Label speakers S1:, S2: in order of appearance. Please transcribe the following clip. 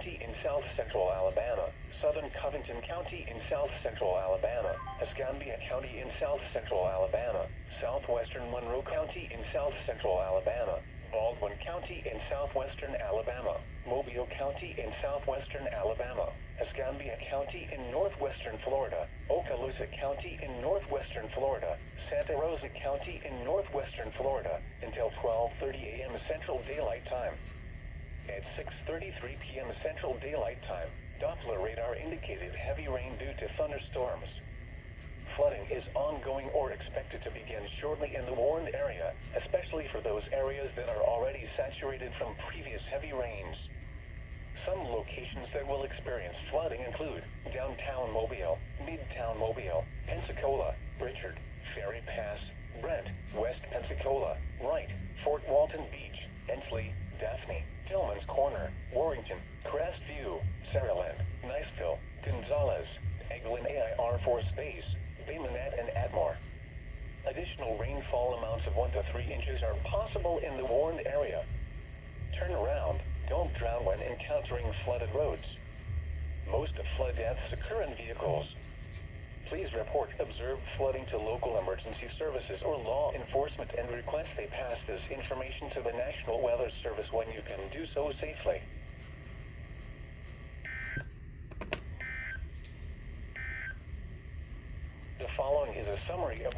S1: County in south central Alabama, southern Covington County in south central Alabama, Escambia County in south central Alabama, southwestern Monroe County in south central Alabama, Baldwin County in southwestern Alabama, Mobile County in southwestern Alabama, Escambia County in northwestern Florida, Okaloosa County in northwestern Florida, Santa Rosa County in northwestern Florida, until 12:30 a.m. Central Daylight Time. At 6:33 p.m. Central Daylight Time, Doppler radar indicated heavy rain due to thunderstorms. Flooding is ongoing or expected to begin shortly in the warned area, especially for those areas that are already saturated from previous heavy rains. Some locations that will experience flooding include downtown Mobile, midtown Mobile, Pensacola, Richard, Ferry Pass, Brent, West Pensacola, Wright, Fort Walton Beach, Ensley, Daphne, Tillman's Corner, Warrington, Crestview, Saraland, Niceville, Gonzales, Eglin AIR Force Base, Bay Minette and Atmore. Additional rainfall amounts of 1 to 3 inches are possible in the warned area. Turn around, don't drown when encountering flooded roads. Most flood deaths occur in vehicles. Please report observed flooding to local emergency services or law enforcement and request they pass this information to the National Weather Service when you can do so safely. The following is a summary of